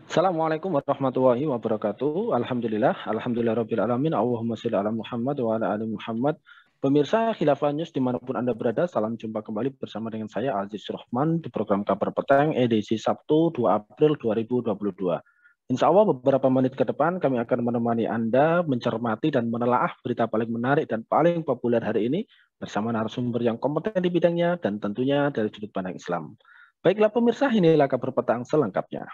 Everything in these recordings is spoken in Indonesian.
Assalamualaikum warahmatullahi wabarakatuh. Alhamdulillah rabbil alamin. Allahumma sholli ala Muhammad wa ala ali Muhammad. Pemirsa Khilafah News dimanapun Anda berada, salam jumpa kembali bersama dengan saya Aziz Rahman di program Kabar Petang edisi Sabtu 2 April 2022. Insya Allah beberapa menit ke depan kami akan menemani Anda mencermati dan menelaah berita paling menarik dan paling populer hari ini bersama narasumber yang kompeten di bidangnya dan tentunya dari sudut pandang Islam. Baiklah pemirsa, inilah Kabar Petang selengkapnya.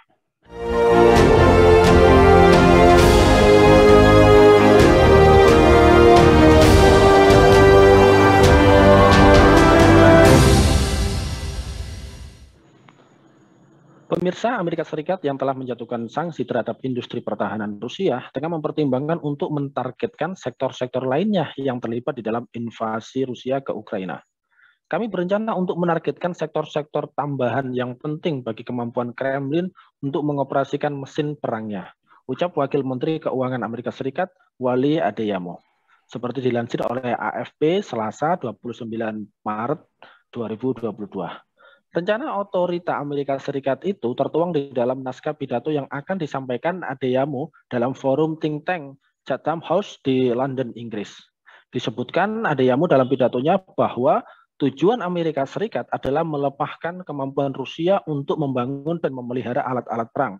Pemirsa, Amerika Serikat yang telah menjatuhkan sanksi terhadap industri pertahanan Rusia tengah mempertimbangkan untuk mentargetkan sektor-sektor lainnya yang terlibat di dalam invasi Rusia ke Ukraina. Kami berencana untuk menargetkan sektor-sektor tambahan yang penting bagi kemampuan Kremlin untuk mengoperasikan mesin perangnya, ucap Wakil Menteri Keuangan Amerika Serikat, Wally Adeyemo. Seperti dilansir oleh AFP Selasa 29 Maret 2022. Rencana otorita Amerika Serikat itu tertuang di dalam naskah pidato yang akan disampaikan Adeyemo dalam forum think tank Chatham House di London, Inggris. Disebutkan Adeyemo dalam pidatonya bahwa tujuan Amerika Serikat adalah melemahkan kemampuan Rusia untuk membangun dan memelihara alat-alat perang.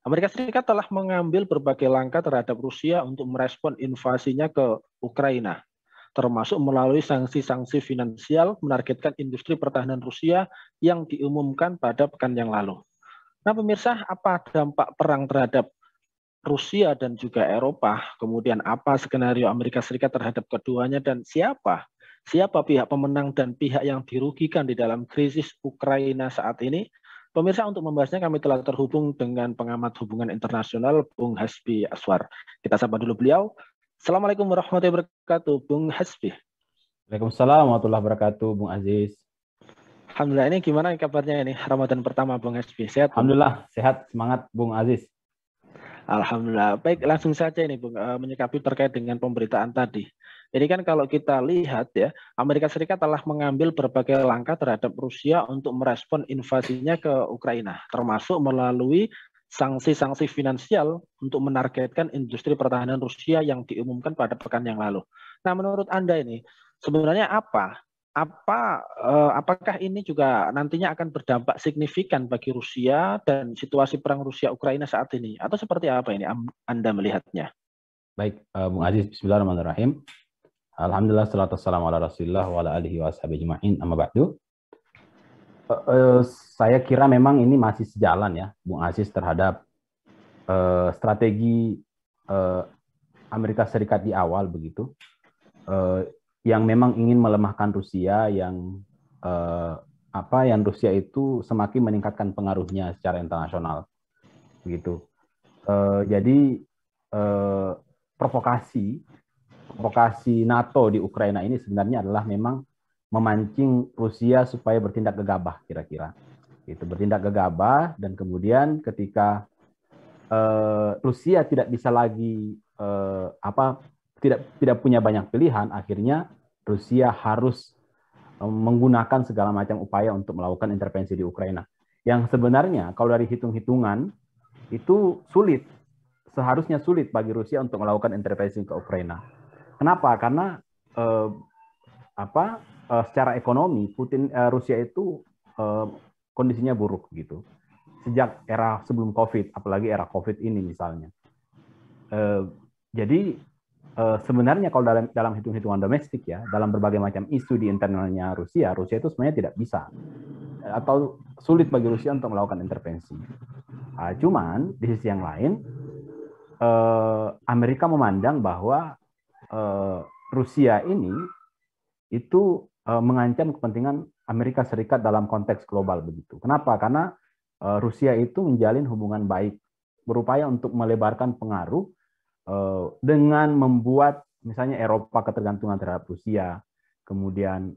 Amerika Serikat telah mengambil berbagai langkah terhadap Rusia untuk merespon invasinya ke Ukraina, termasuk melalui sanksi-sanksi finansial menargetkan industri pertahanan Rusia yang diumumkan pada pekan yang lalu. Nah pemirsa, apa dampak perang terhadap Rusia dan juga Eropa? Kemudian apa skenario Amerika Serikat terhadap keduanya dan siapa pihak pemenang dan pihak yang dirugikan di dalam krisis Ukraina saat ini? Pemirsa, untuk membahasnya kami telah terhubung dengan pengamat hubungan internasional Bung Hasbi Aswar. Kita sapa dulu beliau. Assalamualaikum warahmatullahi wabarakatuh, Bung Hasbi. Waalaikumsalam warahmatullahi wabarakatuh, Bung Aziz. Alhamdulillah, ini gimana kabarnya ini Ramadan pertama, Bung Hasbi? Sehat, Bung? Alhamdulillah, sehat, semangat, Bung Aziz. Alhamdulillah. Baik, langsung saja ini, Bung, menyikapi terkait dengan pemberitaan tadi. Ini kan kalau kita lihat ya, Amerika Serikat telah mengambil berbagai langkah terhadap Rusia untuk merespon invasinya ke Ukraina, termasuk melalui sanksi-sanksi finansial untuk menargetkan industri pertahanan Rusia yang diumumkan pada pekan yang lalu. Nah, menurut Anda ini sebenarnya apakah ini juga nantinya akan berdampak signifikan bagi Rusia dan situasi perang Rusia-Ukraina saat ini? Atau seperti apa ini Anda melihatnya? Baik, Bung Aziz, bismillahirrahmanirrahim. Alhamdulillah, salatu wassalamu ala rasulillah wa ala alihi wa ashabihi ajma'in, amma ba'du. Saya kira memang ini masih sejalan ya, Bung Aziz, terhadap strategi Amerika Serikat di awal begitu, yang memang ingin melemahkan Rusia, yang Rusia itu semakin meningkatkan pengaruhnya secara internasional, begitu. Jadi provokasi NATO di Ukraina ini sebenarnya adalah memang memancing Rusia supaya bertindak gegabah, kira-kira. Itu bertindak gegabah, dan kemudian ketika Rusia tidak bisa lagi tidak punya banyak pilihan, akhirnya Rusia harus menggunakan segala macam upaya untuk melakukan intervensi di Ukraina. Yang sebenarnya kalau dari hitung-hitungan itu seharusnya sulit bagi Rusia untuk melakukan intervensi ke Ukraina. Kenapa? Karena secara ekonomi Rusia itu kondisinya buruk gitu. Sejak era sebelum COVID, apalagi era COVID ini misalnya. Jadi sebenarnya kalau dalam hitung-hitungan domestik ya, dalam berbagai macam isu di internalnya Rusia itu sebenarnya tidak bisa atau sulit bagi Rusia untuk melakukan intervensi. Cuman di sisi yang lain, Amerika memandang bahwa Rusia ini itu mengancam kepentingan Amerika Serikat dalam konteks global begitu. Kenapa? Karena Rusia itu menjalin hubungan baik, berupaya untuk melebarkan pengaruh dengan membuat misalnya Eropa ketergantungan terhadap Rusia, kemudian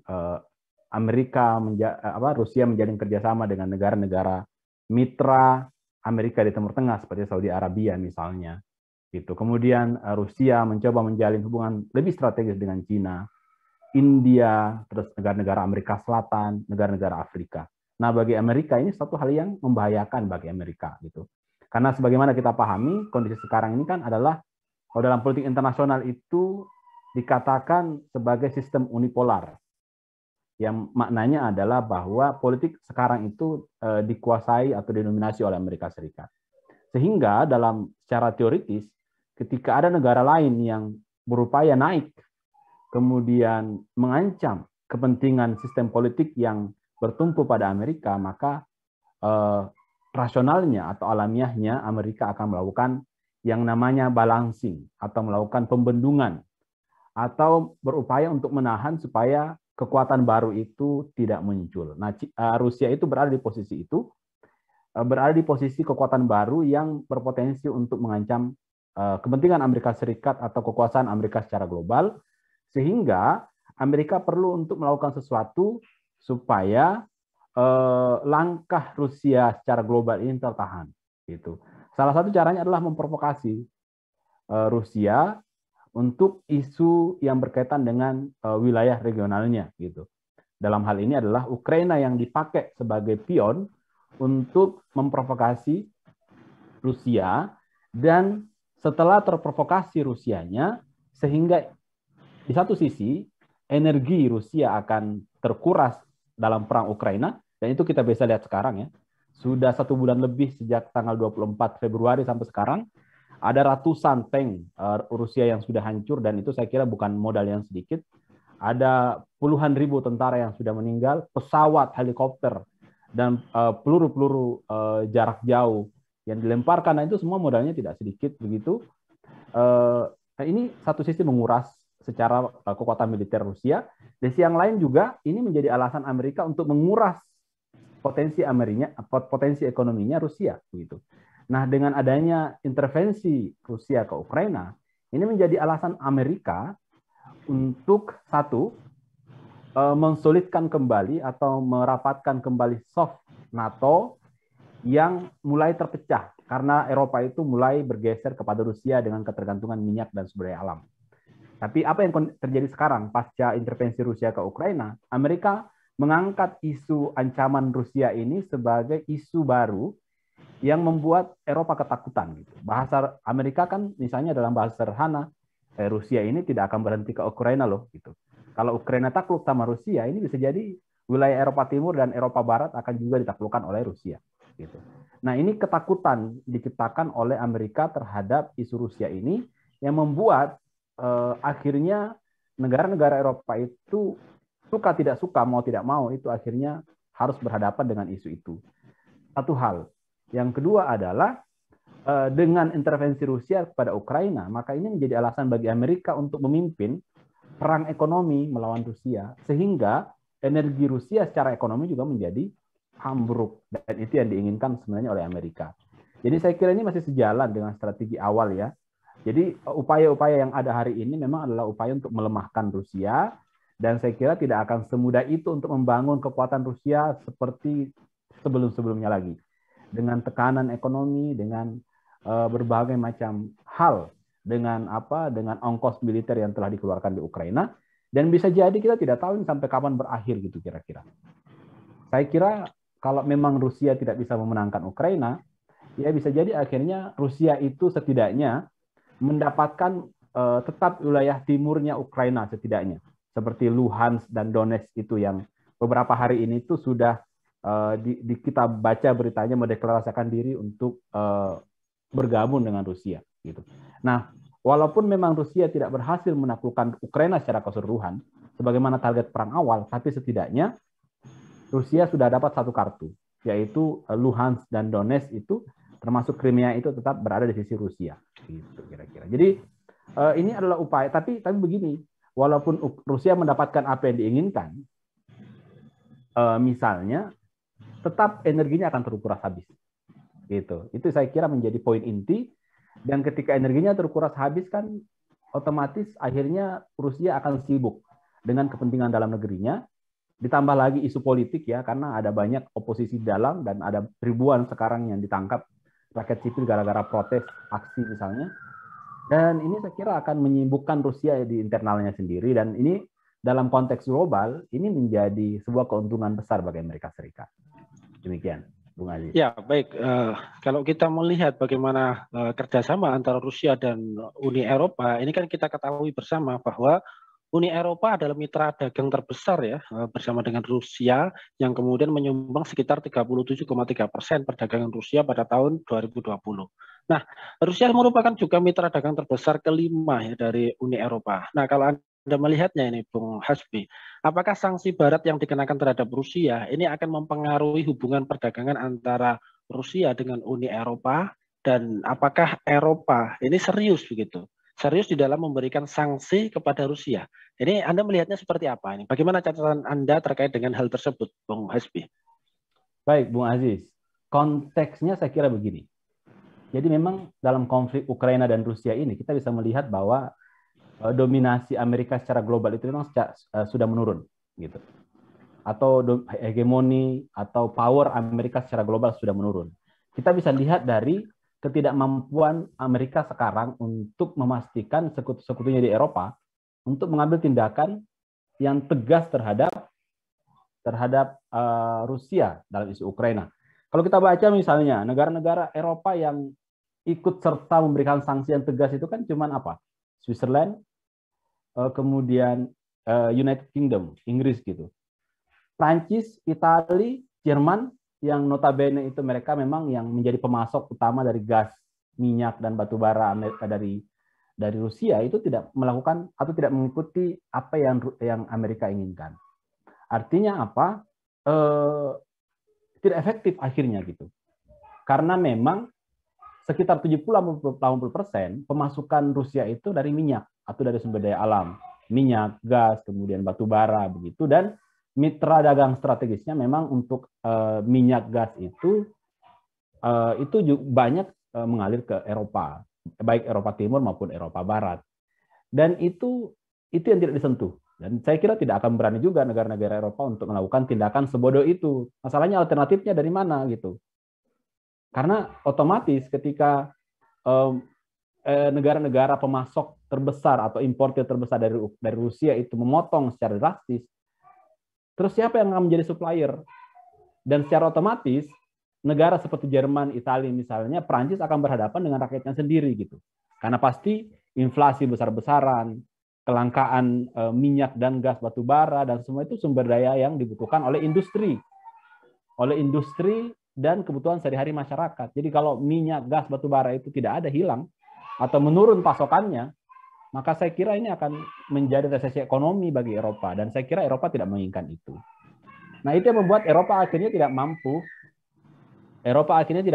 Rusia menjalin kerjasama dengan negara-negara mitra Amerika di Timur Tengah seperti Saudi Arabia misalnya. Gitu. Kemudian Rusia mencoba menjalin hubungan lebih strategis dengan Cina, India, terus negara-negara Amerika Selatan, negara-negara Afrika. Nah, bagi Amerika ini satu hal yang membahayakan bagi Amerika gitu. Karena sebagaimana kita pahami, kondisi sekarang ini kan adalah, kalau dalam politik internasional itu dikatakan sebagai sistem unipolar, yang maknanya adalah bahwa politik sekarang itu dikuasai atau didominasi oleh Amerika Serikat. Sehingga dalam secara teoritis, ketika ada negara lain yang berupaya naik, kemudian mengancam kepentingan sistem politik yang bertumpu pada Amerika, maka rasionalnya atau alamiahnya Amerika akan melakukan yang namanya balancing atau melakukan pembendungan atau berupaya untuk menahan supaya kekuatan baru itu tidak muncul. Nah, Rusia itu berada di posisi itu, berada di posisi kekuatan baru yang berpotensi untuk mengancam kepentingan Amerika Serikat atau kekuasaan Amerika secara global, sehingga Amerika perlu untuk melakukan sesuatu supaya langkah Rusia secara global ini tertahan. Gitu. Salah satu caranya adalah memprovokasi Rusia untuk isu yang berkaitan dengan wilayah regionalnya. Gitu. Dalam hal ini adalah Ukraina yang dipakai sebagai pion untuk memprovokasi Rusia, dan setelah terprovokasi Rusianya, sehingga di satu sisi energi Rusia akan terkuras dalam perang Ukraina, dan itu kita bisa lihat sekarang ya, sudah 1 bulan lebih sejak tanggal 24 Februari sampai sekarang, ada ratusan tank Rusia yang sudah hancur, dan itu saya kira bukan modal yang sedikit. Ada puluhan ribu tentara yang sudah meninggal, pesawat, helikopter, dan peluru-peluru jarak jauh yang dilemparkan. Nah, itu semua modalnya tidak sedikit begitu. Ini satu sisi menguras secara kekuatan militer Rusia. Di sisi yang lain juga ini menjadi alasan Amerika untuk menguras potensi ekonominya Rusia begitu. Nah, dengan adanya intervensi Rusia ke Ukraina, ini menjadi alasan Amerika untuk satu, mensolidkan kembali atau merapatkan kembali soft NATO yang mulai terpecah karena Eropa itu mulai bergeser kepada Rusia dengan ketergantungan minyak dan sumber daya alam. Tapi apa yang terjadi sekarang pasca intervensi Rusia ke Ukraina, Amerika mengangkat isu ancaman Rusia ini sebagai isu baru yang membuat Eropa ketakutan. Bahasa Amerika kan misalnya dalam bahasa sederhana, Rusia ini tidak akan berhenti ke Ukraina loh gitu. Kalau Ukraina takluk sama Rusia, ini bisa jadi wilayah Eropa Timur dan Eropa Barat akan juga ditaklukkan oleh Rusia. Gitu. Nah, ini ketakutan diciptakan oleh Amerika terhadap isu Rusia ini yang membuat akhirnya negara-negara Eropa itu suka tidak suka, mau tidak mau, itu akhirnya harus berhadapan dengan isu itu. Satu hal. Yang kedua adalah dengan intervensi Rusia kepada Ukraina, maka ini menjadi alasan bagi Amerika untuk memimpin perang ekonomi melawan Rusia, sehingga energi Rusia secara ekonomi juga menjadi ambruk, dan itu yang diinginkan sebenarnya oleh Amerika. Jadi saya kira ini masih sejalan dengan strategi awal ya. Jadi upaya-upaya yang ada hari ini memang adalah upaya untuk melemahkan Rusia, dan saya kira tidak akan semudah itu untuk membangun kekuatan Rusia seperti sebelum-sebelumnya lagi. Dengan tekanan ekonomi, dengan berbagai macam hal, dengan ongkos militer yang telah dikeluarkan di Ukraina, dan bisa jadi kita tidak tahu ini sampai kapan berakhir gitu kira-kira. Saya kira kalau memang Rusia tidak bisa memenangkan Ukraina, ya bisa jadi akhirnya Rusia itu setidaknya mendapatkan tetap wilayah timurnya Ukraina setidaknya, seperti Luhansk dan Donetsk itu yang beberapa hari ini tuh sudah kita baca beritanya mendeklarasikan diri untuk bergabung dengan Rusia gitu. Nah, walaupun memang Rusia tidak berhasil menaklukkan Ukraina secara keseluruhan sebagaimana target perang awal, tapi setidaknya Rusia sudah dapat satu kartu, yaitu Luhansk dan Donetsk itu termasuk Crimea itu tetap berada di sisi Rusia gitu kira-kira. Jadi ini adalah upaya, tapi begini, walaupun Rusia mendapatkan apa yang diinginkan, misalnya tetap energinya akan terkuras habis. Gitu. Itu saya kira menjadi poin inti, dan ketika energinya terkuras habis kan otomatis akhirnya Rusia akan sibuk dengan kepentingan dalam negerinya, ditambah lagi isu politik ya, karena ada banyak oposisi dalam dan ada ribuan sekarang yang ditangkap rakyat sipil gara-gara protes, aksi misalnya. Dan ini saya kira akan menyibukkan Rusia di internalnya sendiri, dan ini dalam konteks global ini menjadi sebuah keuntungan besar bagi Amerika Serikat. Demikian. Bung Aziz. Ya, baik. Kalau kita melihat bagaimana kerjasama antara Rusia dan Uni Eropa, ini kan kita ketahui bersama bahwa Uni Eropa adalah mitra dagang terbesar ya, bersama dengan Rusia yang kemudian menyumbang sekitar 37,3% perdagangan Rusia pada tahun 2020. Nah, Rusia merupakan juga mitra dagang terbesar kelima ya dari Uni Eropa. Nah, kalau Anda melihatnya ini, Bung Hasbi, apakah sanksi Barat yang dikenakan terhadap Rusia ini akan mempengaruhi hubungan perdagangan antara Rusia dengan Uni Eropa, dan apakah Eropa ini serius begitu? Serius di dalam memberikan sanksi kepada Rusia. Ini Anda melihatnya seperti apa ini? Bagaimana catatan Anda terkait dengan hal tersebut, Bung Hasbi? Baik, Bung Aziz. Konteksnya saya kira begini. Jadi memang dalam konflik Ukraina dan Rusia ini kita bisa melihat bahwa dominasi Amerika secara global itu memang sudah menurun, gitu. Atau hegemoni atau power Amerika secara global sudah menurun. Kita bisa lihat dari ketidakmampuan Amerika sekarang untuk memastikan sekutu-sekutunya di Eropa untuk mengambil tindakan yang tegas terhadap Rusia dalam isu Ukraina. Kalau kita baca misalnya negara-negara Eropa yang ikut serta memberikan sanksi yang tegas itu kan cuman apa? Switzerland, kemudian United Kingdom, Inggris gitu. Prancis, Italia, Jerman yang notabene itu mereka memang yang menjadi pemasok utama dari gas, minyak dan batu bara dari Rusia itu tidak melakukan atau tidak mengikuti apa yang Amerika inginkan. Artinya apa? Tidak efektif akhirnya gitu. Karena memang sekitar 70-80% pemasukan Rusia itu dari minyak atau dari sumber daya alam, minyak, gas, kemudian batu bara begitu, dan mitra dagang strategisnya memang untuk minyak gas itu banyak mengalir ke Eropa, baik Eropa Timur maupun Eropa Barat. Dan itu yang tidak disentuh. Dan saya kira tidak akan berani juga negara-negara Eropa untuk melakukan tindakan sebodoh itu. Masalahnya alternatifnya dari mana gitu. Karena otomatis ketika negara-negara pemasok terbesar atau importir terbesar dari Rusia itu memotong secara drastis, terus siapa yang akan menjadi supplier? Dan secara otomatis negara seperti Jerman, Italia misalnya, Prancis akan berhadapan dengan rakyatnya sendiri gitu. Karena pasti inflasi besar-besaran, kelangkaan minyak dan gas batu bara dan semua itu sumber daya yang dibutuhkan oleh industri dan kebutuhan sehari-hari masyarakat. Jadi kalau minyak, gas, batu bara itu tidak ada, hilang atau menurun pasokannya, maka saya kira ini akan menjadi resesi ekonomi bagi Eropa, dan saya kira Eropa tidak menginginkan itu. Nah, itu yang membuat Eropa akhirnya tidak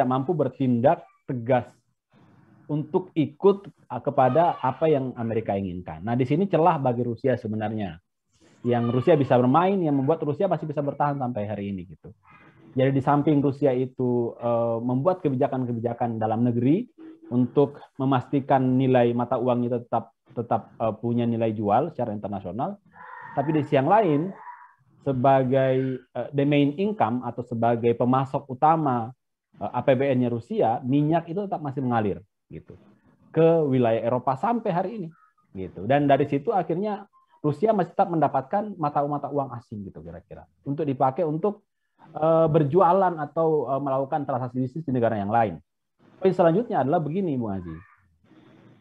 mampu bertindak tegas untuk ikut kepada apa yang Amerika inginkan. Nah, di sini celah bagi Rusia sebenarnya. Yang Rusia bisa bermain, yang membuat Rusia masih bisa bertahan sampai hari ini gitu. Jadi di samping Rusia itu membuat kebijakan-kebijakan dalam negeri untuk memastikan nilai mata uangnya tetap punya nilai jual secara internasional, tapi di sisi yang lain sebagai the main income atau sebagai pemasok utama APBN-nya Rusia, minyak itu tetap masih mengalir gitu ke wilayah Eropa sampai hari ini gitu. Dan dari situ akhirnya Rusia masih tetap mendapatkan mata uang asing gitu kira-kira untuk dipakai untuk berjualan atau melakukan transaksi bisnis di negara yang lain. Poin selanjutnya adalah begini, Bung Aziz.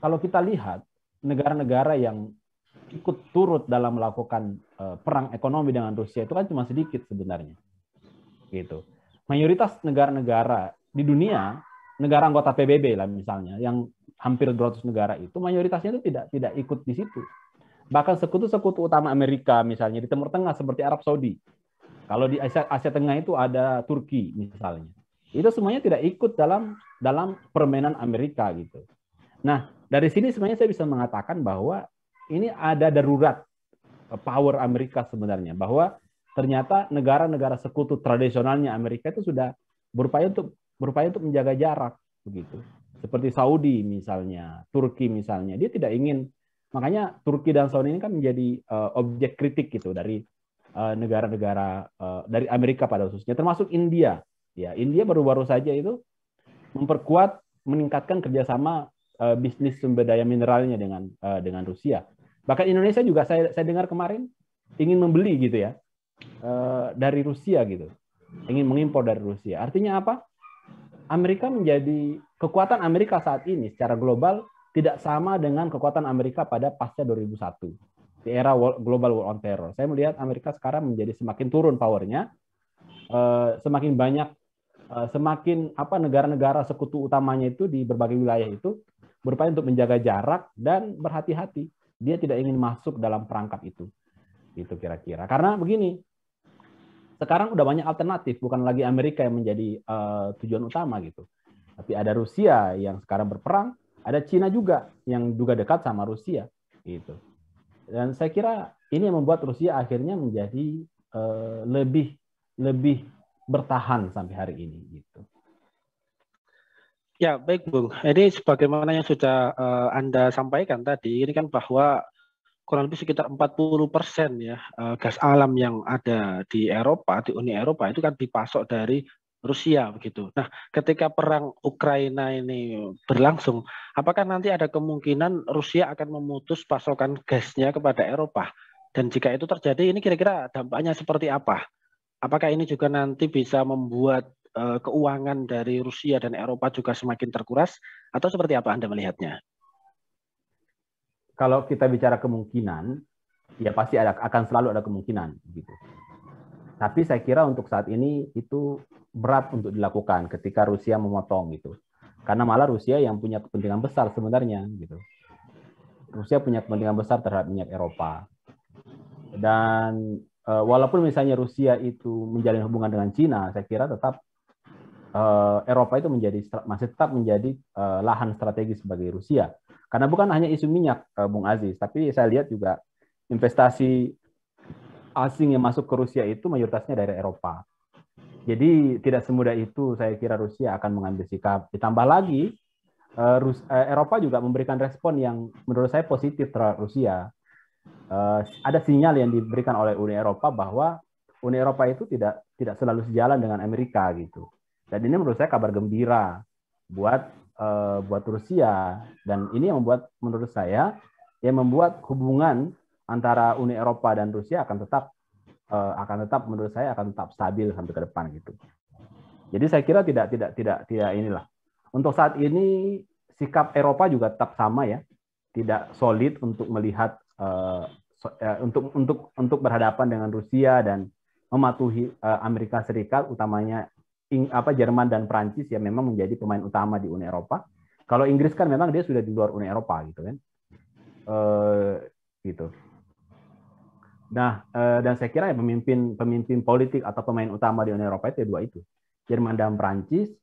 Kalau kita lihat negara-negara yang ikut turut dalam melakukan perang ekonomi dengan Rusia itu kan cuma sedikit sebenarnya. Gitu. Mayoritas negara-negara di dunia, negara anggota PBB lah misalnya, yang hampir 200 negara itu mayoritasnya itu tidak ikut di situ. Bahkan sekutu-sekutu utama Amerika misalnya di Timur Tengah seperti Arab Saudi. Kalau di Asia Tengah itu ada Turki misalnya. Itu semuanya tidak ikut dalam permainan Amerika gitu. Nah, dari sini sebenarnya saya bisa mengatakan bahwa ini ada darurat power Amerika sebenarnya, bahwa ternyata negara-negara sekutu tradisionalnya Amerika itu sudah berupaya untuk menjaga jarak begitu. Seperti Saudi misalnya, Turki misalnya, dia tidak ingin, makanya Turki dan Saudi ini kan menjadi objek kritik gitu dari negara-negara dari Amerika pada khususnya, termasuk India. Ya, India baru-baru saja itu meningkatkan kerjasama bisnis sumber daya mineralnya dengan Rusia. Bahkan Indonesia juga saya dengar kemarin ingin membeli gitu ya dari Rusia gitu. ingin mengimpor dari Rusia. Artinya apa? Kekuatan Amerika saat ini secara global tidak sama dengan kekuatan Amerika pada pasca 2001 di era global war on terror. Saya melihat Amerika sekarang menjadi semakin turun powernya, semakin banyak, semakin negara-negara sekutu utamanya itu di berbagai wilayah itu berupaya untuk menjaga jarak dan berhati-hati. Dia tidak ingin masuk dalam perangkap itu. Itu kira-kira. Karena begini, sekarang udah banyak alternatif, bukan lagi Amerika yang menjadi tujuan utama gitu. Tapi ada Rusia yang sekarang berperang, ada Cina juga yang juga dekat sama Rusia gitu. Dan saya kira ini yang membuat Rusia akhirnya menjadi lebih bertahan sampai hari ini gitu. Ya, baik Bung. Ini sebagaimana yang sudah Anda sampaikan tadi, ini kan bahwa kurang lebih sekitar 40% ya gas alam yang ada di Eropa, di Uni Eropa itu kan dipasok dari Rusia begitu. Nah, ketika perang Ukraina ini berlangsung, apakah nanti ada kemungkinan Rusia akan memutus pasokan gasnya kepada Eropa? Dan jika itu terjadi, ini kira-kira dampaknya seperti apa? Apakah ini juga nanti bisa membuat keuangan dari Rusia dan Eropa juga semakin terkuras, atau seperti apa Anda melihatnya? Kalau kita bicara kemungkinan, ya pasti akan selalu ada kemungkinan gitu. Tapi saya kira untuk saat ini itu berat untuk dilakukan ketika Rusia memotong gitu. Karena malah Rusia yang punya kepentingan besar sebenarnya gitu. Rusia punya kepentingan besar terhadap minyak Eropa. Dan walaupun misalnya Rusia itu menjalin hubungan dengan Cina, saya kira tetap Eropa itu masih tetap menjadi lahan strategis bagi Rusia. Karena bukan hanya isu minyak, Bung Aziz, tapi saya lihat juga investasi asing yang masuk ke Rusia itu mayoritasnya dari Eropa. Jadi tidak semudah itu saya kira Rusia akan mengambil sikap. Ditambah lagi, Eropa juga memberikan respon yang menurut saya positif terhadap Rusia. Ada sinyal yang diberikan oleh Uni Eropa bahwa Uni Eropa itu tidak selalu sejalan dengan Amerika gitu. Dan ini menurut saya kabar gembira buat Rusia, dan ini yang membuat menurut saya membuat hubungan antara Uni Eropa dan Rusia akan tetap menurut saya akan tetap stabil sampai ke depan gitu. Jadi saya kira tidak inilah. Untuk saat ini sikap Eropa juga tetap sama ya, tidak solid untuk melihat untuk berhadapan dengan Rusia dan mematuhi Amerika Serikat, utamanya Jerman dan Prancis yang memang menjadi pemain utama di Uni Eropa. Kalau Inggris kan memang dia sudah di luar Uni Eropa gitu kan. Gitu. Nah, dan saya kira pemimpin politik atau pemain utama di Uni Eropa itu dua itu, Jerman dan Prancis,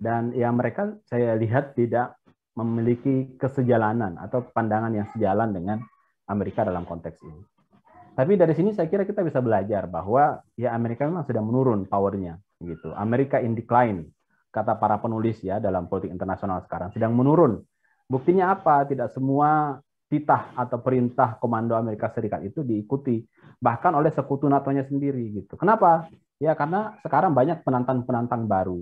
dan ya mereka saya lihat tidak memiliki kesejalanan atau pandangan yang sejalan dengan Amerika dalam konteks ini. Tapi dari sini saya kira kita bisa belajar bahwa ya Amerika memang sudah menurun powernya gitu. Amerika in decline, kata para penulis ya dalam politik internasional sekarang sedang menurun. Buktinya apa? Tidak semua titah atau perintah komando Amerika Serikat itu diikuti bahkan oleh sekutu NATO-nya sendiri gitu. Kenapa? Ya karena sekarang banyak penantang-penantang baru.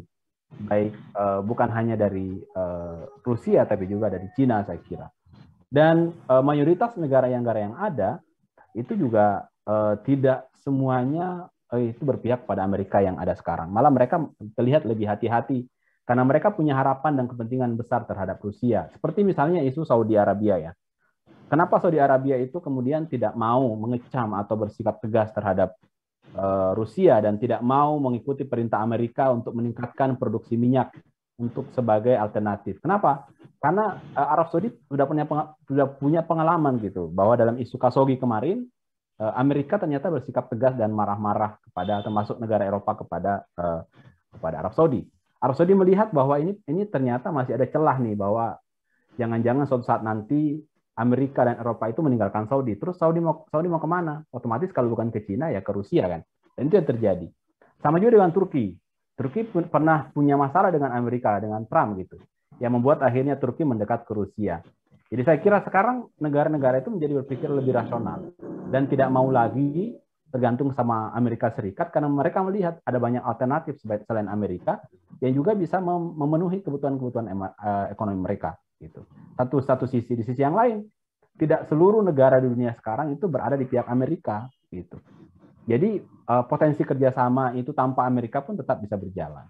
Baik bukan hanya dari Rusia tapi juga dari Cina saya kira. Dan mayoritas negara yang ada itu juga tidak semuanya itu berpihak pada Amerika yang ada sekarang. Malah mereka terlihat lebih hati-hati karena mereka punya harapan dan kepentingan besar terhadap Rusia. Seperti misalnya isu Saudi Arabia ya. Kenapa Saudi Arabia itu kemudian tidak mau mengecam atau bersikap tegas terhadap Rusia dan tidak mau mengikuti perintah Amerika untuk meningkatkan produksi minyak untuk sebagai alternatif. Kenapa? Karena Arab Saudi sudah punya pengalaman gitu bahwa dalam isu Khashoggi kemarin Amerika ternyata bersikap tegas dan marah-marah kepada termasuk negara Eropa kepada Arab Saudi. Arab Saudi melihat bahwa ini ternyata masih ada celah nih bahwa jangan-jangan suatu saat nanti Amerika dan Eropa itu meninggalkan Saudi. Terus Saudi mau kemana? Otomatis kalau bukan ke Cina ya ke Rusia kan. Dan itu yang terjadi. Sama juga dengan Turki. Turki pernah punya masalah dengan Amerika, dengan Trump gitu. Yang membuat akhirnya Turki mendekat ke Rusia. Jadi saya kira sekarang negara-negara itu menjadi berpikir lebih rasional. Dan tidak mau lagi tergantung sama Amerika Serikat karena mereka melihat ada banyak alternatif selain Amerika yang juga bisa memenuhi kebutuhan-kebutuhan ekonomi mereka. Gitu. Satu sisi. Di sisi yang lain, tidak seluruh negara di dunia sekarang itu berada di pihak Amerika. Gitu. Jadi potensi kerjasama itu tanpa Amerika pun tetap bisa berjalan.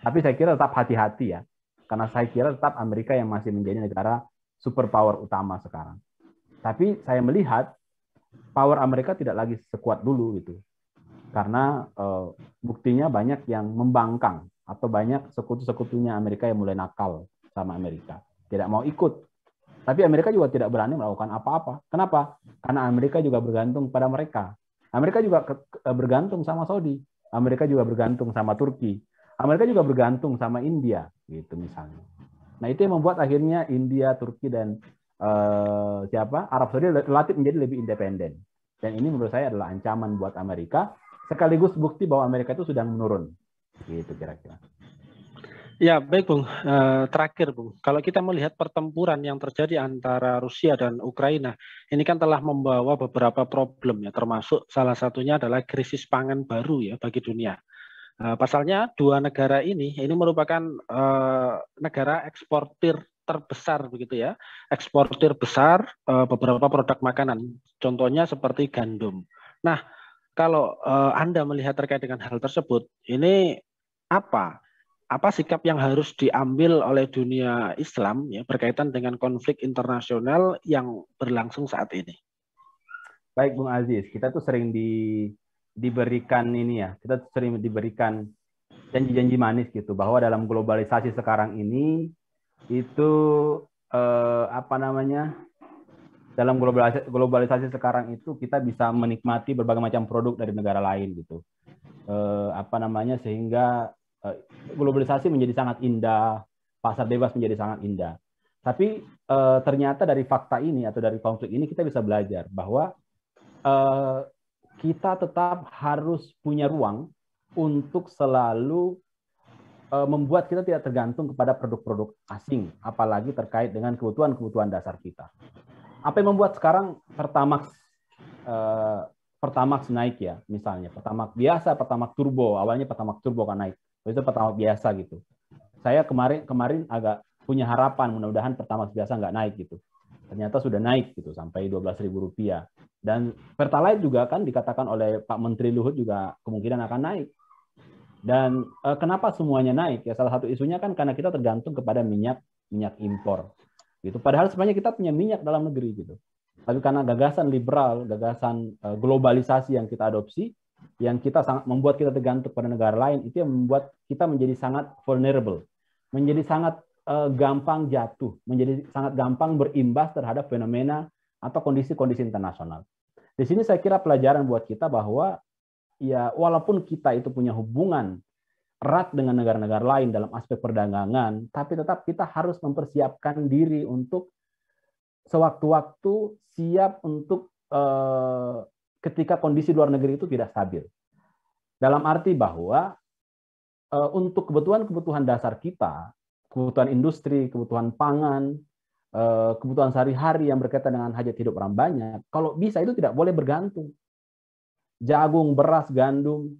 Tapi saya kira tetap hati-hati ya, karena saya kira tetap Amerika yang masih menjadi negara superpower utama sekarang. Tapi saya melihat power Amerika tidak lagi sekuat dulu gitu, karena buktinya banyak yang membangkang atau banyak sekutu-sekutunya Amerika yang mulai nakal sama Amerika, tidak mau ikut. Tapi Amerika juga tidak berani melakukan apa-apa. Kenapa? Karena Amerika juga bergantung pada mereka. Amerika juga bergantung sama Saudi. Amerika juga bergantung sama Turki. Amerika juga bergantung sama India, gitu misalnya. Nah itu yang membuat akhirnya India, Turki dan Arab Saudi relatif menjadi lebih independen. Dan ini menurut saya adalah ancaman buat Amerika, sekaligus bukti bahwa Amerika itu sedang menurun, gitu kira-kira. Ya, baik Bung. Terakhir Bung, kalau kita melihat pertempuran yang terjadi antara Rusia dan Ukraina, ini kan telah membawa beberapa problem ya, termasuk salah satunya adalah krisis pangan baru ya bagi dunia. Pasalnya dua negara ini merupakan negara eksportir terbesar begitu ya, eksportir besar beberapa produk makanan, contohnya seperti gandum. Nah, kalau Anda melihat terkait dengan hal tersebut, ini apa sikap yang harus diambil oleh dunia Islam ya berkaitan dengan konflik internasional yang berlangsung saat ini? Baik Bung Aziz, kita tuh sering diberikan ini ya, kita tuh sering diberikan janji-janji manis gitu bahwa dalam globalisasi sekarang ini itu dalam globalisasi sekarang itu kita bisa menikmati berbagai macam produk dari negara lain gitu. Sehingga globalisasi menjadi sangat indah, pasar bebas menjadi sangat indah. Tapi ternyata dari fakta ini atau dari konflik ini kita bisa belajar bahwa kita tetap harus punya ruang untuk selalu membuat kita tidak tergantung kepada produk-produk asing, apalagi terkait dengan kebutuhan-kebutuhan dasar kita. Apa yang membuat sekarang Pertamax naik ya, misalnya Pertamax biasa, Pertamax turbo, awalnya Pertamax turbo kan naik, itu Pertamax biasa gitu. Saya kemarin agak punya harapan mudah-mudahan Pertamax biasa nggak naik gitu. Ternyata sudah naik gitu sampai Rp12.000. Dan Pertalite juga kan dikatakan oleh Pak Menteri Luhut juga kemungkinan akan naik. Dan kenapa semuanya naik? Ya salah satu isunya kan karena kita tergantung kepada minyak impor. Gitu. Padahal sebenarnya kita punya minyak dalam negeri gitu. Tapi karena gagasan liberal, gagasan globalisasi yang kita adopsi, yang kita sangat membuat kita tergantung pada negara lain, itu yang membuat kita menjadi sangat vulnerable, menjadi sangat gampang jatuh, menjadi sangat gampang berimbas terhadap fenomena atau kondisi-kondisi internasional. Di sini saya kira pelajaran buat kita bahwa ya walaupun kita itu punya hubungan erat dengan negara-negara lain dalam aspek perdagangan, tapi tetap kita harus mempersiapkan diri untuk sewaktu-waktu siap untuk ketika kondisi luar negeri itu tidak stabil. Dalam arti bahwa untuk kebutuhan-kebutuhan dasar kita, kebutuhan industri, kebutuhan pangan, kebutuhan sehari-hari yang berkaitan dengan hajat hidup orang banyak, kalau bisa itu tidak boleh bergantung. Jagung, beras, gandum,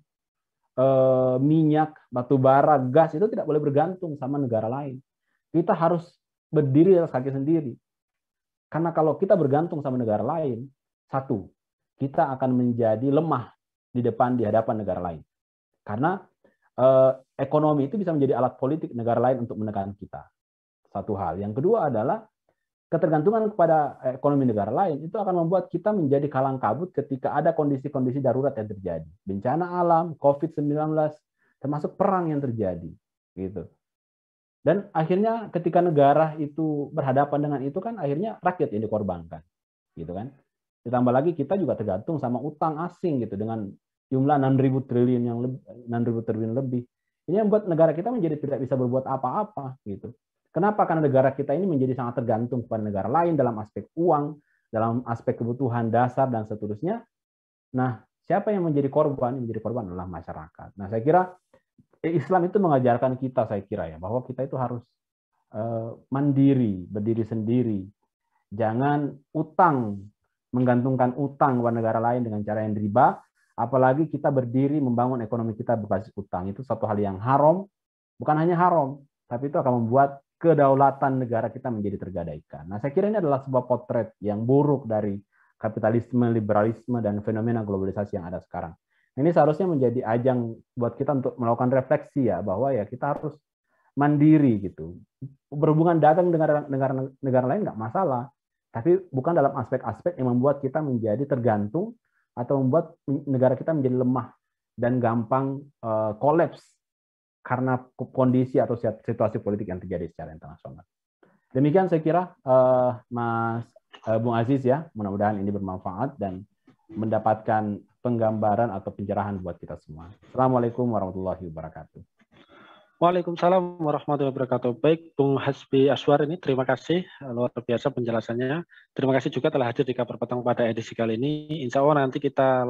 minyak, batu bara, gas itu tidak boleh bergantung sama negara lain. Kita harus berdiri atas kaki sendiri. Karena kalau kita bergantung sama negara lain, satu, kita akan menjadi lemah di hadapan negara lain. Karena ekonomi itu bisa menjadi alat politik negara lain untuk menekan kita. Satu hal. Yang kedua adalah ketergantungan kepada ekonomi negara lain itu akan membuat kita menjadi kalang kabut ketika ada kondisi-kondisi darurat yang terjadi. Bencana alam, COVID-19, termasuk perang yang terjadi. Gitu. Dan akhirnya ketika negara itu berhadapan dengan itu kan akhirnya rakyat yang dikorbankan. Gitu kan. Ditambah lagi kita juga tergantung sama utang asing gitu dengan jumlah 6.000 triliun lebih. Ini yang membuat negara kita menjadi tidak bisa berbuat apa-apa gitu. Kenapa? Karena negara kita ini menjadi sangat tergantung kepada negara lain dalam aspek uang, dalam aspek kebutuhan dasar, dan seterusnya. Nah, siapa yang menjadi korban? Yang menjadi korban adalah masyarakat. Nah, saya kira Islam itu mengajarkan kita, saya kira ya, bahwa kita itu harus mandiri, berdiri sendiri. Jangan menggantungkan utang kepada negara lain dengan cara yang riba, apalagi kita berdiri membangun ekonomi kita berbasis utang. Itu satu hal yang haram, bukan hanya haram, tapi itu akan membuat kedaulatan negara kita menjadi tergadaikan. Nah, saya kira ini adalah sebuah potret yang buruk dari kapitalisme, liberalisme, dan fenomena globalisasi yang ada sekarang. Ini seharusnya menjadi ajang buat kita untuk melakukan refleksi ya, bahwa ya kita harus mandiri gitu. Berhubungan dagang dengan negara lain nggak masalah, tapi bukan dalam aspek-aspek yang membuat kita menjadi tergantung atau membuat negara kita menjadi lemah dan gampang kolaps karena kondisi atau situasi politik yang terjadi secara internasional. Demikian saya kira Mas Bung Aziz ya, mudah-mudahan ini bermanfaat dan mendapatkan penggambaran atau pencerahan buat kita semua. Assalamualaikum warahmatullahi wabarakatuh. Waalaikumsalam warahmatullahi wabarakatuh. Baik, Bung Hasbi Aswar ini terima kasih luar biasa penjelasannya. Terima kasih juga telah hadir di Kabar Petang pada edisi kali ini. Insya Allah nanti kita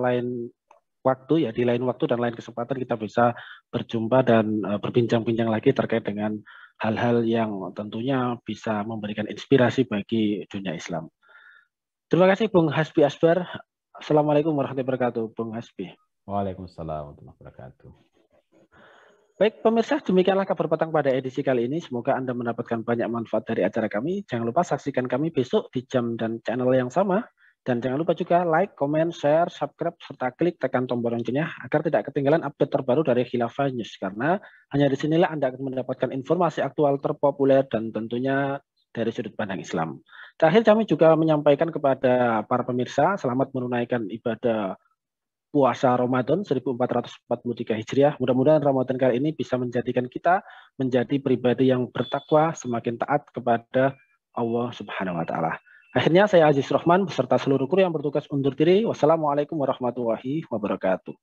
di lain waktu dan lain kesempatan kita bisa berjumpa dan berbincang-bincang lagi terkait dengan hal-hal yang tentunya bisa memberikan inspirasi bagi dunia Islam. Terima kasih Bung Hasbi Aswar. Assalamualaikum warahmatullahi wabarakatuh, Bung Hasbi. Waalaikumsalam warahmatullahi wabarakatuh. Baik, pemirsa, demikianlah Kabar Petang pada edisi kali ini. Semoga Anda mendapatkan banyak manfaat dari acara kami. Jangan lupa saksikan kami besok di jam dan channel yang sama. Dan jangan lupa juga like, comment, share, subscribe, serta klik tekan tombol loncengnya agar tidak ketinggalan update terbaru dari Khilafah News. Karena hanya di sinilah Anda akan mendapatkan informasi aktual terpopuler dan tentunya dari sudut pandang Islam. Terakhir kami juga menyampaikan kepada para pemirsa selamat menunaikan ibadah puasa Ramadan 1443 Hijriah. Mudah-mudahan Ramadan kali ini bisa menjadikan kita menjadi pribadi yang bertakwa, semakin taat kepada Allah Subhanahu wa taala. Akhirnya saya Aziz Rahman beserta seluruh kru yang bertugas undur diri. Wassalamualaikum warahmatullahi wabarakatuh.